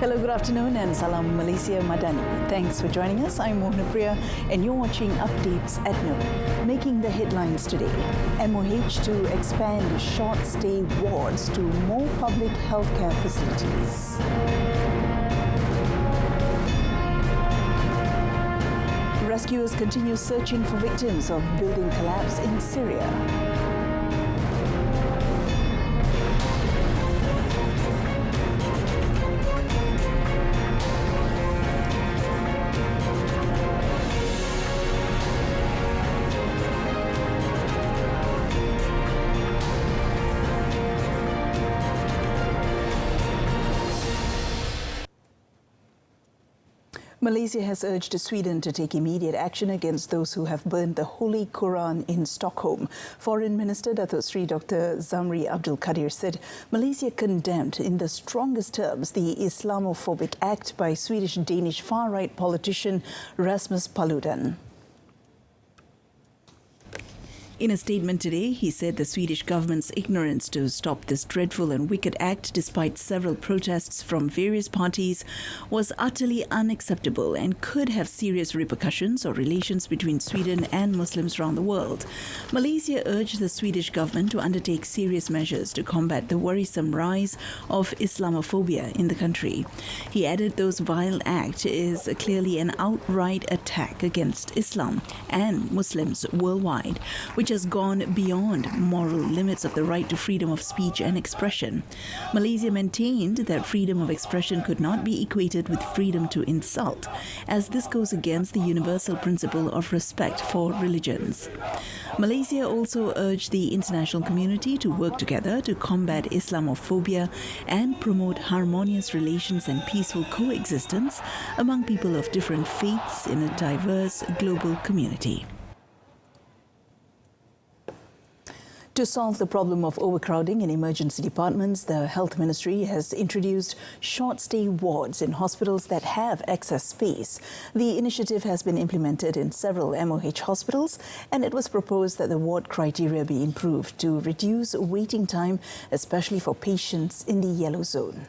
Hello, good afternoon and Salam Malaysia Madani. Thanks for joining us. I'm Mohna Priya and you're watching Updates at Noon. Making the headlines today, MOH to expand short stay wards to more public healthcare facilities. Rescuers continue searching for victims of building collapse in Syria. Malaysia has urged Sweden to take immediate action against those who have burned the Holy Quran in Stockholm. Foreign Minister Datuk Sri Dr. Zamri Abdul Kadir said Malaysia condemned in the strongest terms the Islamophobic act by Swedish-Danish far-right politician Rasmus Paludan. In a statement today, he said the Swedish government's ignorance to stop this dreadful and wicked act, despite several protests from various parties, was utterly unacceptable and could have serious repercussions on relations between Sweden and Muslims around the world. Malaysia urged the Swedish government to undertake serious measures to combat the worrisome rise of Islamophobia in the country. He added those vile act is clearly an outright attack against Islam and Muslims worldwide, which has gone beyond moral limits of the right to freedom of speech and expression. Malaysia maintained that freedom of expression could not be equated with freedom to insult, as this goes against the universal principle of respect for religions. Malaysia also urged the international community to work together to combat Islamophobia and promote harmonious relations and peaceful coexistence among people of different faiths in a diverse global community. To solve the problem of overcrowding in emergency departments, the Health Ministry has introduced short-stay wards in hospitals that have excess space. The initiative has been implemented in several MOH hospitals, and it was proposed that the ward criteria be improved to reduce waiting time, especially for patients in the yellow zone.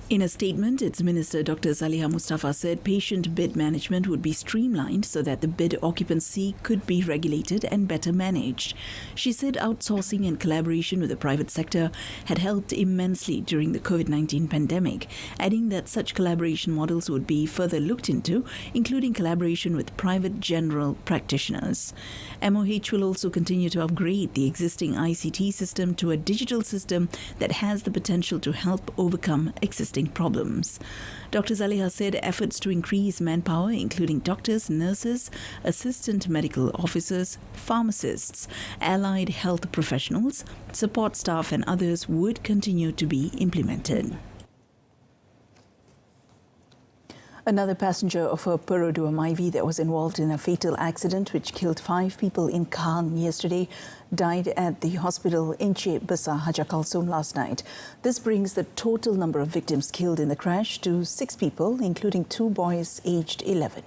In a statement, its Minister Dr. Zaliha Mustafa said patient bed management would be streamlined so that the bed occupancy could be regulated and better managed. She said outsourcing and collaboration with the private sector had helped immensely during the COVID-19 pandemic, adding that such collaboration models would be further looked into, including collaboration with private general practitioners. MOH will also continue to upgrade the existing ICT system to a digital system that has the potential to help overcome existing problems. Dr. Zaliha said efforts to increase manpower, including doctors, nurses, assistant medical officers, pharmacists, allied health professionals, support staff and others would continue to be implemented. Another passenger of a Perodua Myvi that was involved in a fatal accident which killed 5 people in Kahang yesterday died at the hospital Encik Besar Hajar Kalsum last night. This brings the total number of victims killed in the crash to 6 people, including 2 boys aged 11.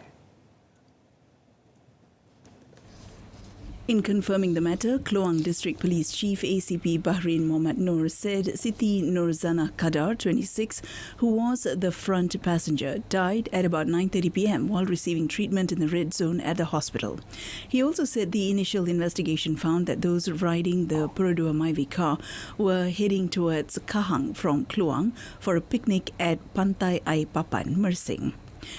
In confirming the matter, Kluang District Police Chief ACP Bahrain Mohammad Noor said Siti Nurzana Kadar, 26, who was the front passenger, died at about 9:30 p.m. while receiving treatment in the red zone at the hospital. He also said the initial investigation found that those riding the Perodua Myvi car were heading towards Kahang from Kluang for a picnic at Pantai Air Papan, Mersing.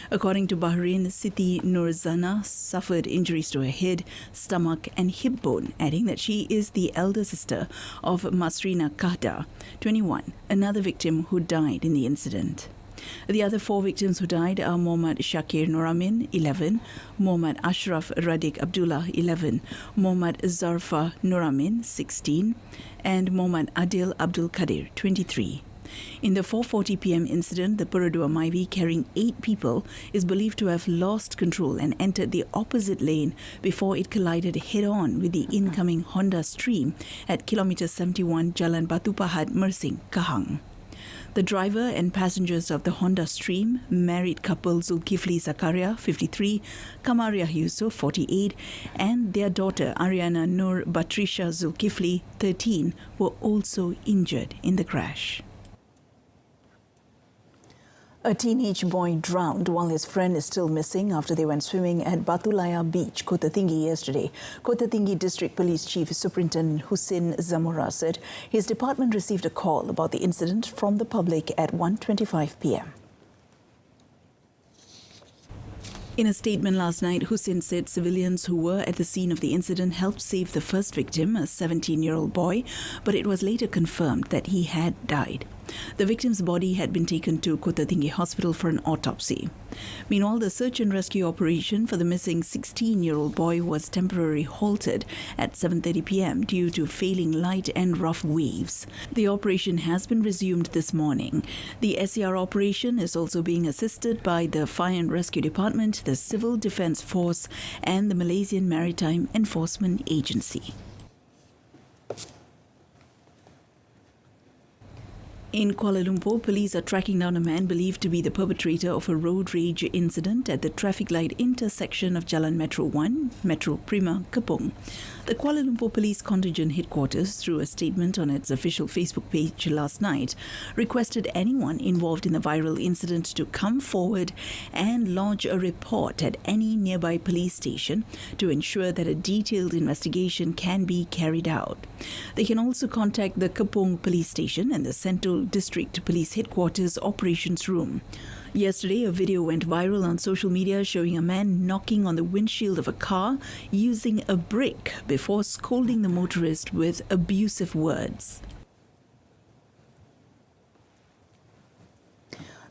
According to Bahrain, Siti Nurzana suffered injuries to her head, stomach and hip bone, adding that she is the elder sister of Masrina Kahda, 21, another victim who died in the incident. The other 4 victims who died are Muhammad Shakir Noramin, 11, Muhammad Ashraf Radik Abdullah, 11, Muhammad Zarfa Noramin, 16, and Muhammad Adil Abdul Kadir, 23. In the 4:40 p.m. incident, the Perodua Myvi carrying 8 people is believed to have lost control and entered the opposite lane before it collided head-on with the incoming Honda Stream at kilometre 71 Jalan Batu Pahat, Mersing, Kahang. The driver and passengers of the Honda Stream, married couple Zulkifli Zakaria, 53, Kamaria Yusuf, 48, and their daughter Ariana Nur Batrisha Zulkifli, 13, were also injured in the crash. A teenage boy drowned while his friend is still missing after they went swimming at Batulaya Beach, Kota Tinggi yesterday. Kota Tinggi District Police Chief Superintendent Hussein Zamora said his department received a call about the incident from the public at 1:25 p.m. In a statement last night, Hussein said civilians who were at the scene of the incident helped save the first victim, a 17-year-old boy, but it was later confirmed that he had died. The victim's body had been taken to Kota Tinggi Hospital for an autopsy. Meanwhile, the search and rescue operation for the missing 16-year-old boy was temporarily halted at 7:30 p.m. due to failing light and rough waves. The operation has been resumed this morning. The SAR operation is also being assisted by the Fire and Rescue Department, the Civil Defence Force, and the Malaysian Maritime Enforcement Agency. In Kuala Lumpur, police are tracking down a man believed to be the perpetrator of a road rage incident at the traffic light intersection of Jalan Metro 1, Metro Terima, Kepong. The Kuala Lumpur Police Contingent Headquarters, through a statement on its official Facebook page last night, requested anyone involved in the viral incident to come forward and lodge a report at any nearby police station to ensure that a detailed investigation can be carried out. They can also contact the Kepong Police Station and the Central District Police Headquarters Operations Room. Yesterday, a video went viral on social media showing a man knocking on the windshield of a car using a brick before scolding the motorist with abusive words.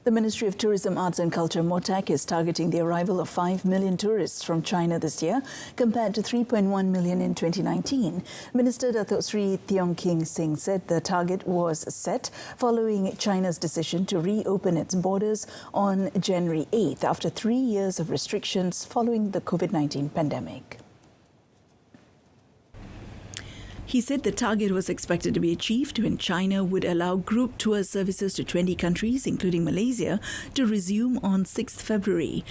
The Ministry of Tourism, Arts and Culture, MOTAC, is targeting the arrival of 5 million tourists from China this year, compared to 3.1 million in 2019. Minister Datuk Sri Tiong King Sing said the target was set following China's decision to reopen its borders on January 8th after 3 years of restrictions following the COVID-19 pandemic. He said the target was expected to be achieved when China would allow group tour services to 20 countries, including Malaysia, to resume on 6th February.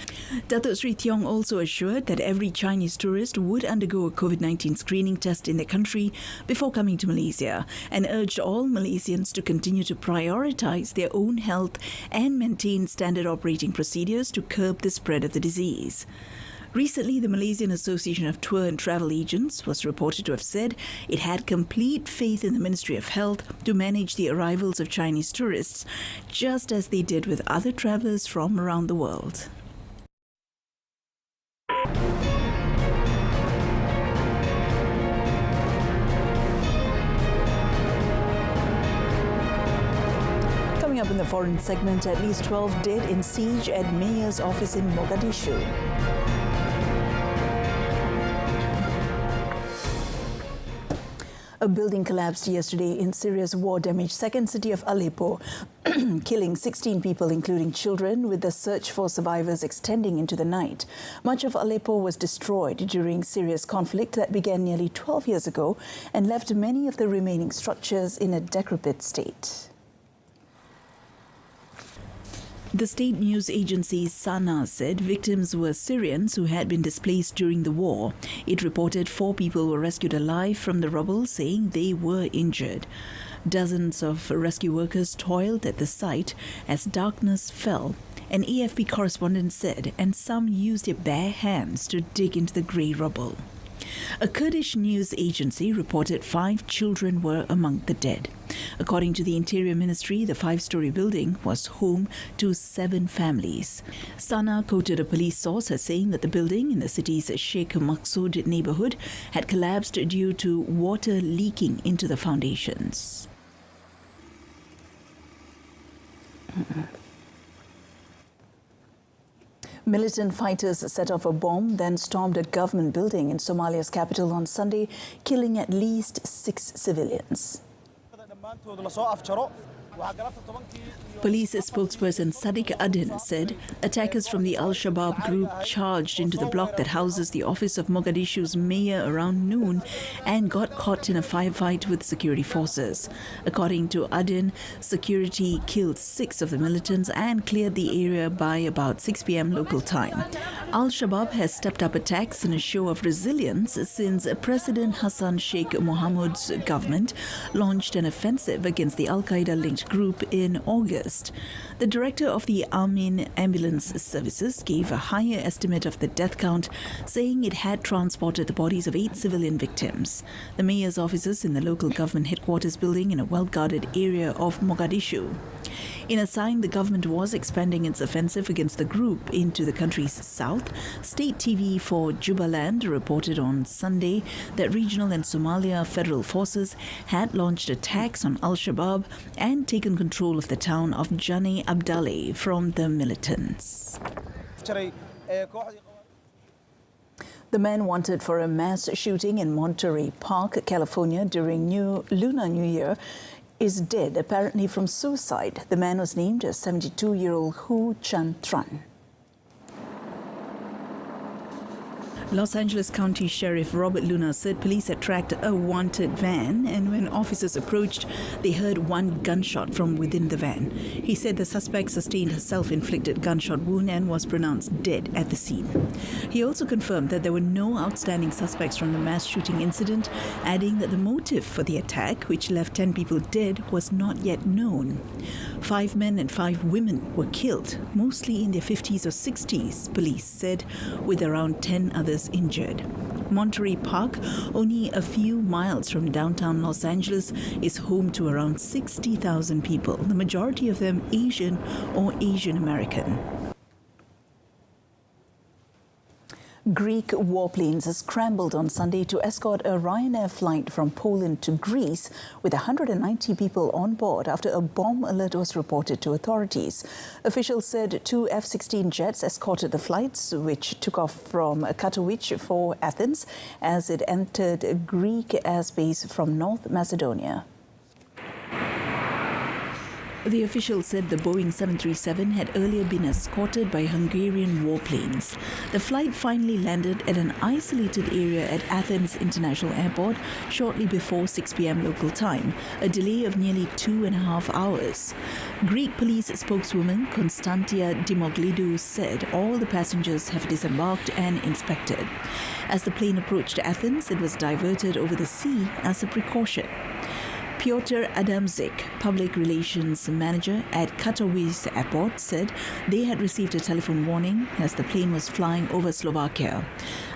Datuk Sri Tiong also assured that every Chinese tourist would undergo a COVID-19 screening test in their country before coming to Malaysia, and urged all Malaysians to continue to prioritise their own health and maintain standard operating procedures to curb the spread of the disease. Recently, the Malaysian Association of Tour and Travel Agents was reported to have said it had complete faith in the Ministry of Health to manage the arrivals of Chinese tourists, just as they did with other travellers from around the world. Coming up in the foreign segment, at least 12 dead in siege at Mayor's office in Mogadishu. A building collapsed yesterday in Syria's war-damaged second city of Aleppo, killing 16 people, including children, with the search for survivors extending into the night. Much of Aleppo was destroyed during Syria's conflict that began nearly 12 years ago and left many of the remaining structures in a decrepit state. The state news agency SANA said victims were Syrians who had been displaced during the war. It reported 4 people were rescued alive from the rubble, saying they were injured. Dozens of rescue workers toiled at the site as darkness fell, an AFP correspondent said, and some used their bare hands to dig into the grey rubble. A Kurdish news agency reported 5 children were among the dead. According to the Interior Ministry, the 5-story building was home to 7 families. Sana quoted a police source as saying that the building in the city's Sheikh Maksud neighborhood had collapsed due to water leaking into the foundations. Militant fighters set off a bomb, then stormed a government building in Somalia's capital on Sunday, killing at least 6 civilians. Police spokesperson Sadiq Adin said attackers from the Al-Shabaab group charged into the block that houses the office of Mogadishu's mayor around noon and got caught in a firefight with security forces. According to Adin, security killed 6 of the militants and cleared the area by about 6 p.m. local time. Al-Shabaab has stepped up attacks in a show of resilience since President Hassan Sheikh Mohamud's government launched an offensive against the Al-Qaeda-linked hit group in August. The director of the Amin Ambulance Services gave a higher estimate of the death count, saying it had transported the bodies of 8 civilian victims. The mayor's offices in the local government headquarters building in a well-guarded area of Mogadishu. In a sign the government was expanding its offensive against the group into the country's south, state TV for Jubaland reported on Sunday that regional and Somalia federal forces had launched attacks on Al-Shabaab and taken control of the town of Jane Abdali from the militants. The man wanted for a mass shooting in Monterey Park, California during Lunar New Year is dead, apparently from suicide. The man was named as 72-year-old Hu Chan Tran. Los Angeles County Sheriff Robert Luna said police had tracked a wanted van, and when officers approached, they heard one gunshot from within the van. He said the suspect sustained a self-inflicted gunshot wound and was pronounced dead at the scene. He also confirmed that there were no outstanding suspects from the mass shooting incident, adding that the motive for the attack, which left 10 people dead, was not yet known. 5 men and 5 women were killed, mostly in their 50s or 60s, police said, with around 10 others injured. Monterey Park, only a few miles from downtown Los Angeles, is home to around 60,000 people, the majority of them Asian or Asian American. Greek warplanes scrambled on Sunday to escort a Ryanair flight from Poland to Greece with 190 people on board after a bomb alert was reported to authorities. Officials said 2 F-16 jets escorted the flights, which took off from Katowice for Athens as it entered Greek airspace from North Macedonia. The officials said the Boeing 737 had earlier been escorted by Hungarian warplanes. The flight finally landed at an isolated area at Athens International Airport shortly before 6 p.m. local time, a delay of nearly 2.5 hours. Greek police spokeswoman Konstantia Dimoglidou said all the passengers have disembarked and inspected. As the plane approached Athens, it was diverted over the sea as a precaution. Piotr Adamczyk, public relations manager at Katowice Airport, said they had received a telephone warning as the plane was flying over Slovakia.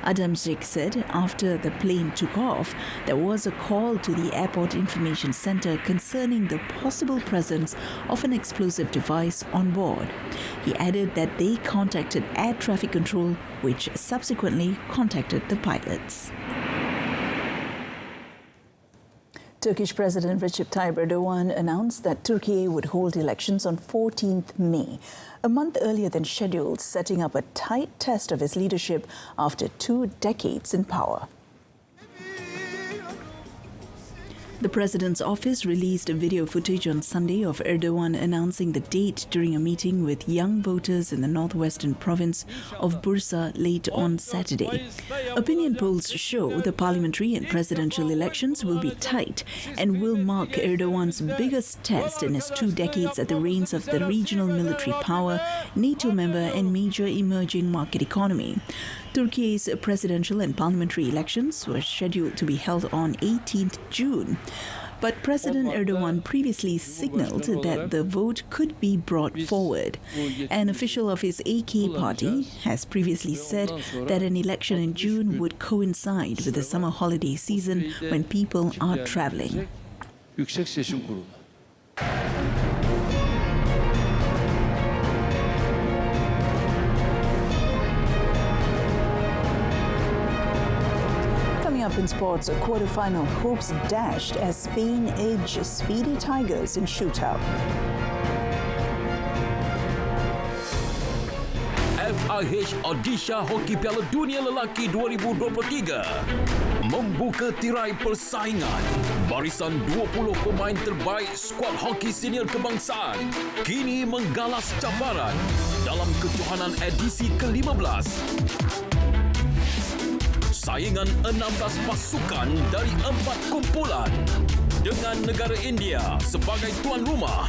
Adamczyk said after the plane took off, there was a call to the airport information center concerning the possible presence of an explosive device on board. He added that they contacted air traffic control, which subsequently contacted the pilots. Turkish President Recep Tayyip Erdogan announced that Turkey would hold elections on 14th May, a month earlier than scheduled, setting up a tight test of his leadership after 2 decades in power. The president's office released video footage on Sunday of Erdogan announcing the date during a meeting with young voters in the northwestern province of Bursa late on Saturday. Opinion polls show the parliamentary and presidential elections will be tight and will mark Erdogan's biggest test in his 2 decades at the reins of the regional military power, NATO member and major emerging market economy. Turkey's presidential and parliamentary elections were scheduled to be held on 18th June. But President Erdogan previously signaled that the vote could be brought forward. An official of his AK party has previously said that an election in June would coincide with the summer holiday season when people are travelling. Up in sports, quarter-final hopes dashed as Spain edge speedy Tigers in shootout. SAHIH Odisha Hoki Piala Dunia Lelaki 2023 membuka tirai persaingan. Barisan 20 pemain terbaik skuad hoki senior kebangsaan kini menggalas cabaran dalam kejohanan edisi ke-15. Saingan 16 pasukan dari 4 kumpulan dengan negara India sebagai tuan rumah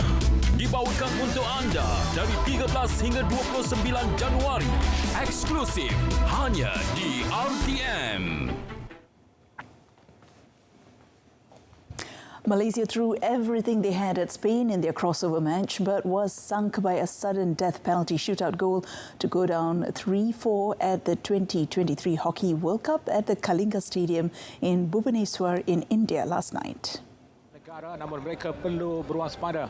dibawakan untuk anda dari 13 hingga 29 Januari eksklusif hanya di RTM. Malaysia threw everything they had at Spain in their crossover match, but was sunk by a sudden death penalty shootout goal to go down 3-4 at the 2023 Hockey World Cup at the Kalinga Stadium in Bhubaneswar in India last night. Namun mereka perlu berwaspada.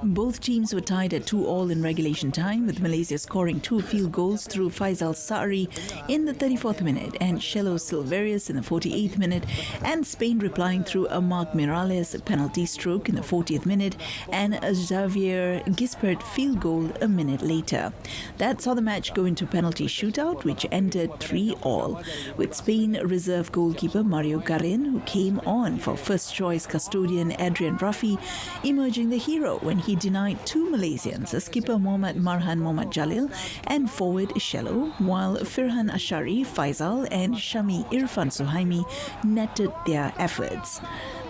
Both teams were tied at 2-2 in regulation time, with Malaysia scoring 2 field goals through Faisal Sa'ari in the 34th minute and Shelo Silverius in the 48th minute, and Spain replying through a Marc Miralles penalty stroke in the 40th minute and a Xavier Gispert field goal a minute later. That saw the match go into penalty shootout, which ended 3-3, with Spain reserve goalkeeper Mario Garin, who came on for first-choice custodian Adrian Rafi, emerging the hero when he denied 2 Malaysians, skipper Mohammad Marhan Mohammad Jalil and forward Shelo, while Firhan Ashari, Faisal and Shami Irfan Suhaimi netted their efforts.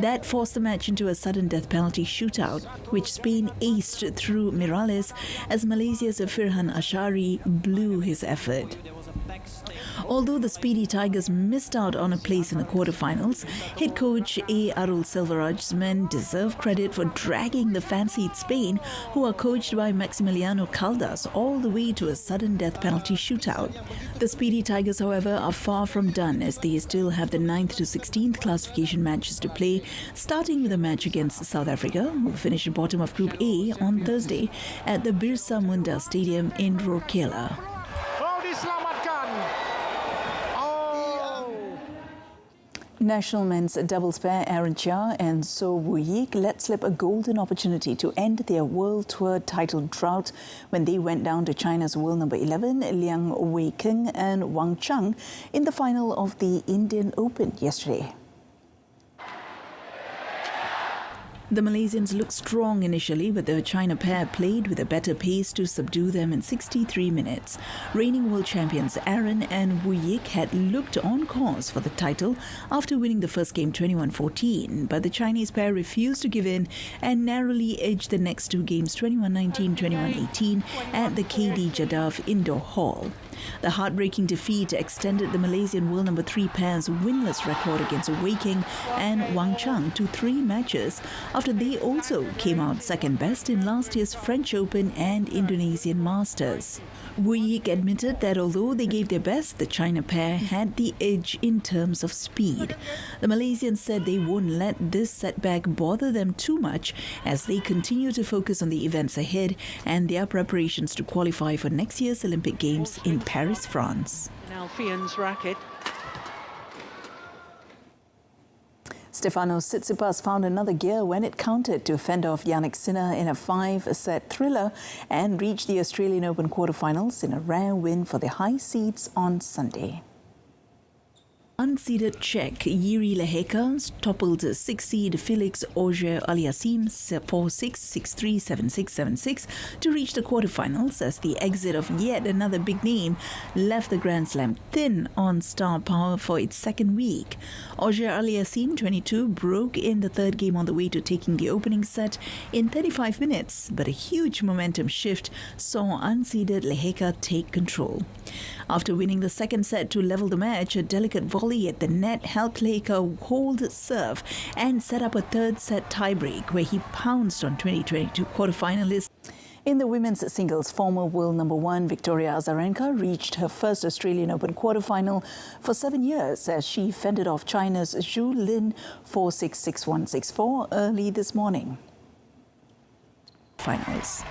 That forced the match into a sudden death penalty shootout, which Spain aced through Miralles as Malaysia's Firhan Ashari blew his effort. Although the Speedy Tigers missed out on a place in the quarterfinals, head coach A. Arul Selvaraj's men deserve credit for dragging the fancied Spain, who are coached by Maximiliano Caldas, all the way to a sudden death penalty shootout. The Speedy Tigers, however, are far from done, as they still have the 9th to 16th classification matches to play, starting with a match against South Africa, who will finish bottom of Group A on Thursday at the Birsa Munda Stadium in Rourkela. National men's doubles pair Aaron Chia and So Woo Yik let slip a golden opportunity to end their World Tour title drought when they went down to China's world number 11, Liang Weikeng and Wang Chang, in the final of the Indian Open yesterday. The Malaysians looked strong initially, but the China pair played with a better pace to subdue them in 63 minutes. Reigning world champions Aaron and Woo Yik had looked on course for the title after winning the first game 21-14, but the Chinese pair refused to give in and narrowly edged the next 2 games 21-19, 21-18 at the KD Jadaf Indoor Hall. The heartbreaking defeat extended the Malaysian world number 3 pair's winless record against Weikeng and Wang Chang to 3 matches after they also came out second best in last year's French Open and Indonesian Masters. Woo Yik admitted that although they gave their best, the China pair had the edge in terms of speed. The Malaysians said they won't let this setback bother them too much as they continue to focus on the events ahead and their preparations to qualify for next year's Olympic Games in Paris, France. Alfian's racket. Stefanos Tsitsipas found another gear when it counted to fend off Jannik Sinner in a 5-set thriller and reached the Australian Open quarterfinals in a rare win for the high seeds on Sunday. Unseeded Czech Jiří Lehecka toppled 6-seed Felix Auger-Aliassime 4-6, 6-3, 7-6, 7-6 to reach the quarterfinals as the exit of yet another big name left the Grand Slam thin on star power for its second week. Auger-Aliassime, 22, broke in the third game on the way to taking the opening set in 35 minutes, but a huge momentum shift saw unseeded Lehecka take control. After winning the second set to level the match, a delicate volley at the net helped Lehecka hold serve and set up a third set tiebreak where he pounced on 2022 quarterfinalists. In the women's singles, former world number 1 Victoria Azarenka reached her first Australian Open quarterfinal for 7 years as she fended off China's Zhu Lin 4-6, 6-1, 6-4 early this morning. Finals.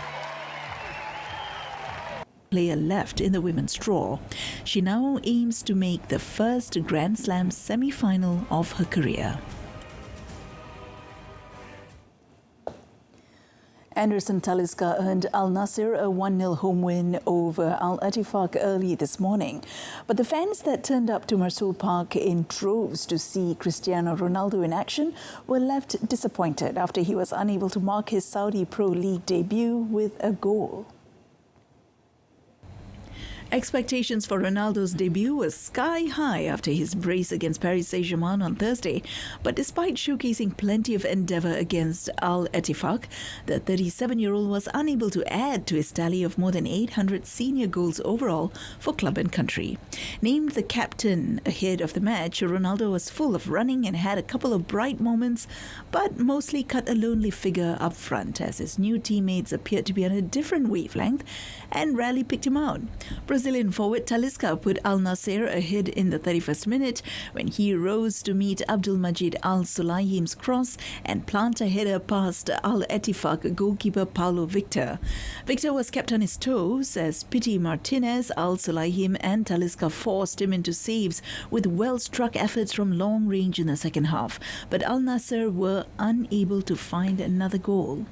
Player left in the women's draw. She now aims to make the first Grand Slam semi-final of her career. Anderson Talisca earned Al Nassr a 1-0 home win over Al Attifaq early this morning. But the fans that turned up to Marsul Park in droves to see Cristiano Ronaldo in action were left disappointed after he was unable to mark his Saudi Pro League debut with a goal. Expectations for Ronaldo's debut were sky high after his brace against Paris Saint-Germain on Thursday. But despite showcasing plenty of endeavour against Al Ettifaq, the 37-year-old was unable to add to his tally of more than 800 senior goals overall for club and country. Named the captain ahead of the match, Ronaldo was full of running and had a couple of bright moments, but mostly cut a lonely figure up front as his new teammates appeared to be on a different wavelength and rarely picked him out. Brazilian forward Talisca put Al Nassr ahead in the 31st minute when he rose to meet Abdul Majid Al Sulaim's cross and plant a header past Al Ettifaq goalkeeper Paulo Victor. Victor was kept on his toes as Pity Martinez, Al Sulaim and Talisca forced him into saves with well-struck efforts from long range in the second half, but Al Nassr were unable to find another goal.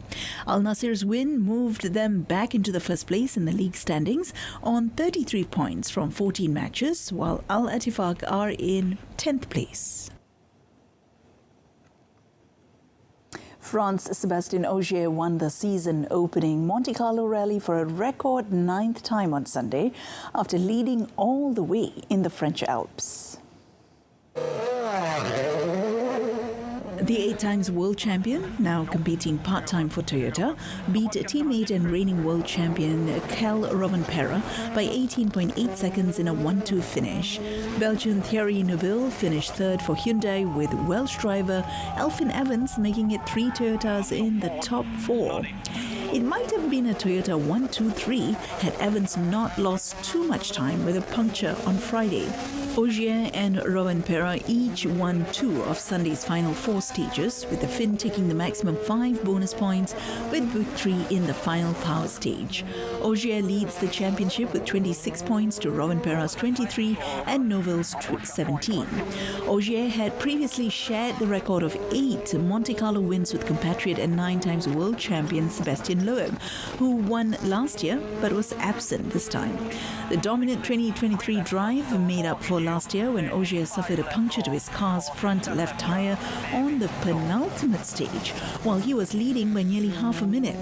Al Nassr's win moved them back into the first place in the league standings on 33 points from 14 matches, while Al Ettifaq are in 10th place. France's Sébastien Ogier won the season-opening Monte Carlo rally for a record 9th time on Sunday after leading all the way in the French Alps. The 8 times world champion, now competing part-time for Toyota, beat teammate and reigning world champion Cal Rovanpera by 18.8 seconds in a 1-2 finish. Belgian Thierry Neuville finished third for Hyundai, with Welsh driver Elfyn Evans making it 3 Toyotas in the top 4. It might have been a Toyota 1-2-3 had Evans not lost too much time with a puncture on Friday. Ogier and Rovanpera each won 2 of Sunday's final 4 stages, with the Finn taking the maximum 5 bonus points with victory in the final power stage. Ogier leads the championship with 26 points to Rovanpera's 23 and Neuville's 17. Ogier had previously shared the record of 8 Monte Carlo wins with compatriot and 9 times world champion Sébastien Loeb, who won last year but was absent this time. The dominant 2023 drive made up for last year when Ogier suffered a puncture to his car's front left tyre on the penultimate stage, while he was leading by nearly half a minute.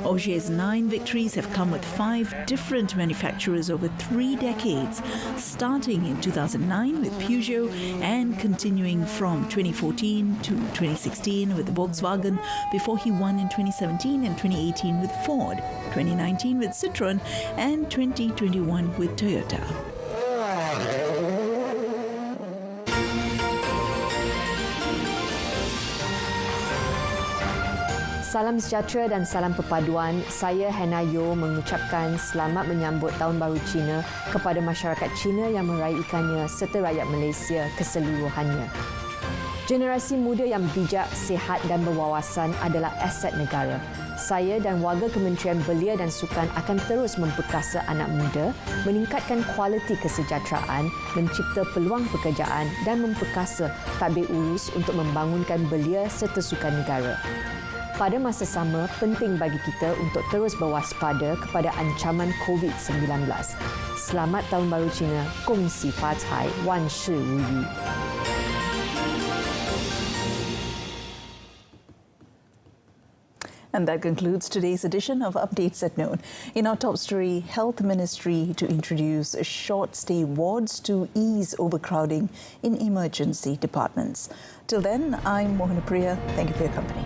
Ogier's 9 victories have come with 5 different manufacturers over 3 decades, starting in 2009 with Peugeot and continuing from 2014 to 2016 with Volkswagen, before he won in 2017 and 2018 with Ford, 2019 with Citroën and 2021 with Toyota. Salam sejahtera dan salam perpaduan. Saya Hannah Yo mengucapkan selamat menyambut Tahun Baru Cina kepada masyarakat Cina yang meraihkannya serta rakyat Malaysia keseluruhannya. Generasi muda yang bijak, sihat dan berwawasan adalah aset negara. Saya dan warga Kementerian Belia dan Sukan akan terus memperkasa anak muda, meningkatkan kualiti kesejahteraan, mencipta peluang pekerjaan dan memperkasa tadbir urus untuk membangunkan belia serta sukan negara. Pada masa sama, penting bagi kita untuk terus berwaspada kepada ancaman COVID-19. Selamat Tahun Baru Cina, Kongsi Facai, Wan Shi Wu Yi. And that concludes today's edition of Updates at Noon. In our top story, Health Ministry to introduce short-stay wards to ease overcrowding in emergency departments. Till then, I'm Mohana Priya. Thank you for your company.